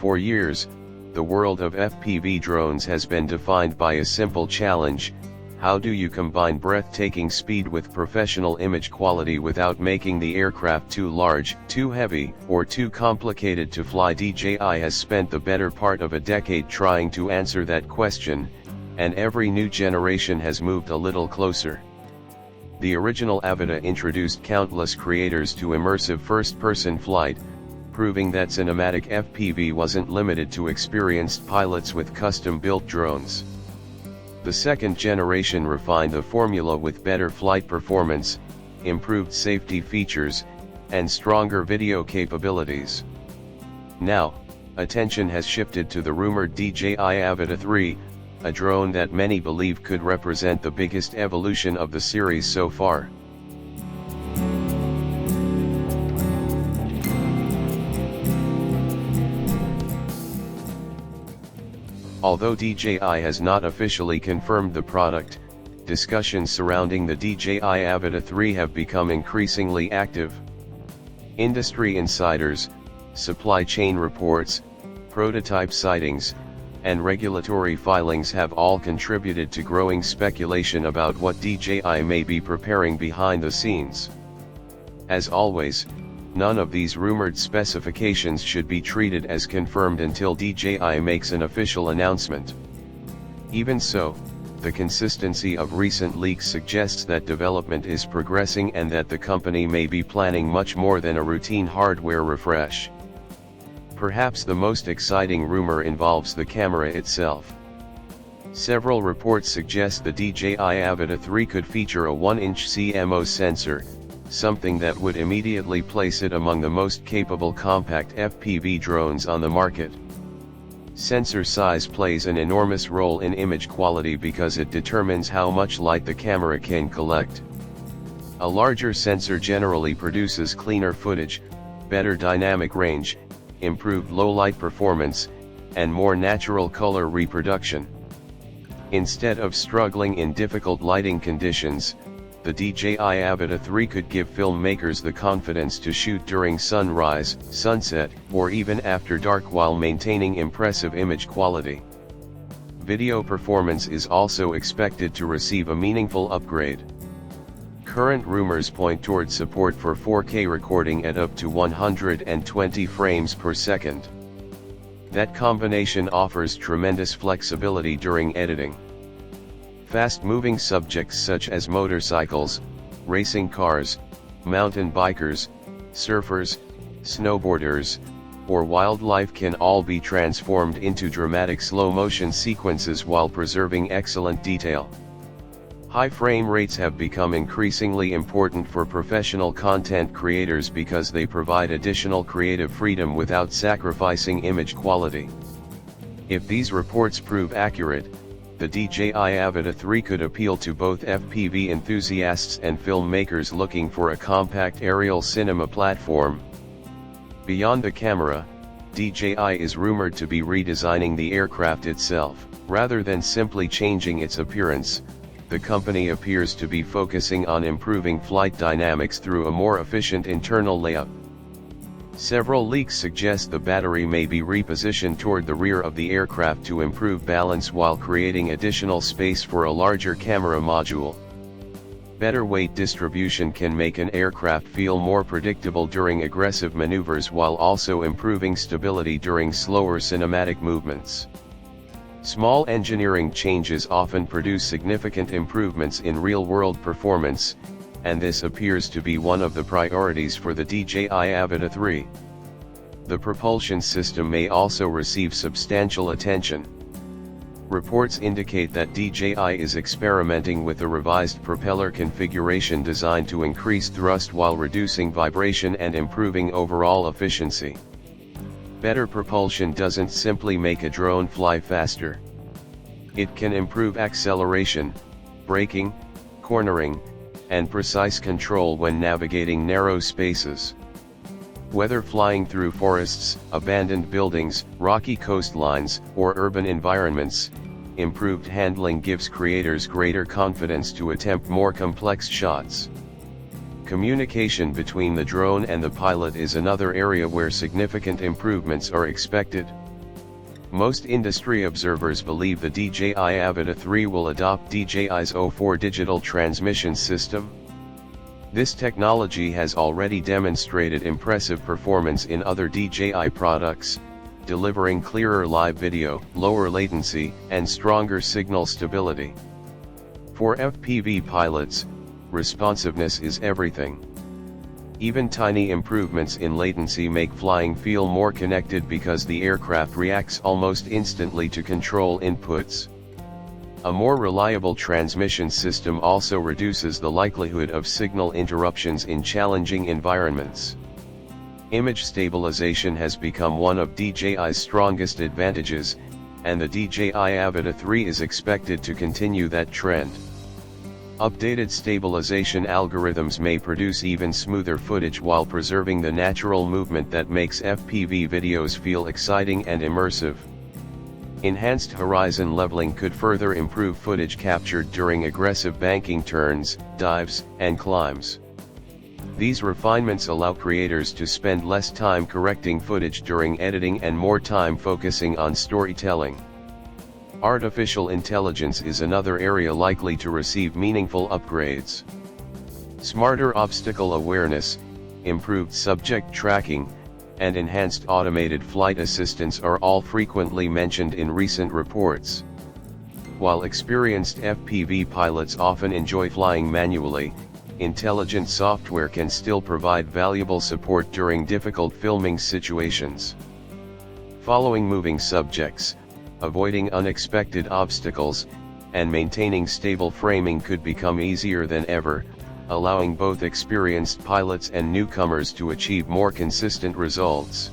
For years, the world of FPV drones has been defined by a simple challenge: how do you combine breathtaking speed with professional image quality without making the aircraft too large, too heavy, or too complicated to fly? DJI has spent the better part of a decade trying to answer that question, and every new generation has moved a little closer. The original Avata introduced countless creators to immersive first-person flight, proving that cinematic FPV wasn't limited to experienced pilots with custom-built drones. The second generation refined the formula with better flight performance, improved safety features, and stronger video capabilities. Now, attention has shifted to the rumored DJI Avata 3, a drone that many believe could represent the biggest evolution of the series so far. Although DJI has not officially confirmed the product, discussions surrounding the DJI Avata 3 have become increasingly active. Industry insiders, supply chain reports, prototype sightings, and regulatory filings have all contributed to growing speculation about what DJI may be preparing behind the scenes. As always, none of these rumored specifications should be treated as confirmed until DJI makes an official announcement. Even so, the consistency of recent leaks suggests that development is progressing and that the company may be planning much more than a routine hardware refresh. Perhaps the most exciting rumor involves the camera itself. Several reports suggest the DJI Avata 3 could feature a 1-inch CMOS sensor, something that would immediately place it among the most capable compact FPV drones on the market. Sensor size plays an enormous role in image quality because it determines how much light the camera can collect. A larger sensor generally produces cleaner footage, better dynamic range, improved low-light performance, and more natural color reproduction. Instead of struggling in difficult lighting conditions, the DJI Avata 3 could give filmmakers the confidence to shoot during sunrise, sunset, or even after dark while maintaining impressive image quality. Video performance is also expected to receive a meaningful upgrade. Current rumors point toward support for 4K recording at up to 120 frames per second. That combination offers tremendous flexibility during editing. Fast-moving subjects such as motorcycles, racing cars, mountain bikers, surfers, snowboarders, or wildlife can all be transformed into dramatic slow-motion sequences while preserving excellent detail. High frame rates have become increasingly important for professional content creators because they provide additional creative freedom without sacrificing image quality. If these reports prove accurate, the DJI Avata 3 could appeal to both FPV enthusiasts and filmmakers looking for a compact aerial cinema platform. Beyond the camera, DJI is rumored to be redesigning the aircraft itself. Rather than simply changing its appearance, the company appears to be focusing on improving flight dynamics through a more efficient internal layout. Several leaks suggest the battery may be repositioned toward the rear of the aircraft to improve balance while creating additional space for a larger camera module. Better weight distribution can make an aircraft feel more predictable during aggressive maneuvers while also improving stability during slower cinematic movements. Small engineering changes often produce significant improvements in real-world performance, and this appears to be one of the priorities for the DJI Avata 3. The propulsion system may also receive substantial attention. Reports indicate that DJI is experimenting with a revised propeller configuration designed to increase thrust while reducing vibration and improving overall efficiency. Better propulsion doesn't simply make a drone fly faster. It can improve acceleration, braking, cornering, and precise control when navigating narrow spaces. Whether flying through forests, abandoned buildings, rocky coastlines, or urban environments, improved handling gives creators greater confidence to attempt more complex shots. Communication between the drone and the pilot is another area where significant improvements are expected. Most industry observers believe the DJI Avata 3 will adopt DJI's O4 digital transmission system. This technology has already demonstrated impressive performance in other DJI products, delivering clearer live video, lower latency, and stronger signal stability. For FPV pilots, responsiveness is everything. Even tiny improvements in latency make flying feel more connected because the aircraft reacts almost instantly to control inputs. A more reliable transmission system also reduces the likelihood of signal interruptions in challenging environments. Image stabilization has become one of DJI's strongest advantages, and the DJI Avata 3 is expected to continue that trend. Updated stabilization algorithms may produce even smoother footage while preserving the natural movement that makes FPV videos feel exciting and immersive. Enhanced horizon leveling could further improve footage captured during aggressive banking turns, dives, and climbs. These refinements allow creators to spend less time correcting footage during editing and more time focusing on storytelling. Artificial intelligence is another area likely to receive meaningful upgrades. Smarter obstacle awareness, improved subject tracking, and enhanced automated flight assistance are all frequently mentioned in recent reports. While experienced FPV pilots often enjoy flying manually, intelligent software can still provide valuable support during difficult filming situations. Following moving subjects, avoiding unexpected obstacles, and maintaining stable framing could become easier than ever, allowing both experienced pilots and newcomers to achieve more consistent results.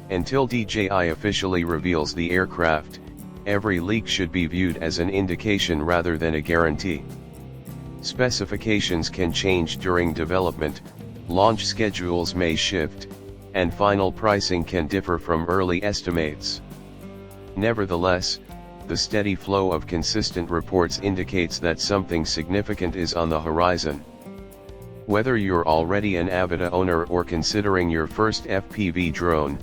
Until DJI officially reveals the aircraft, every leak should be viewed as an indication rather than a guarantee. Specifications can change during development, launch schedules may shift, and final pricing can differ from early estimates. Nevertheless, the steady flow of consistent reports indicates that something significant is on the horizon. Whether you're already an Avata owner or considering your first FPV drone,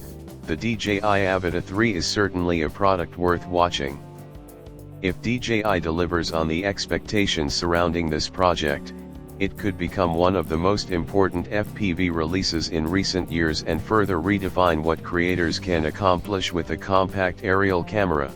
the DJI Avata 3 is certainly a product worth watching. If DJI delivers on the expectations surrounding this project, it could become one of the most important FPV releases in recent years and further redefine what creators can accomplish with a compact aerial camera.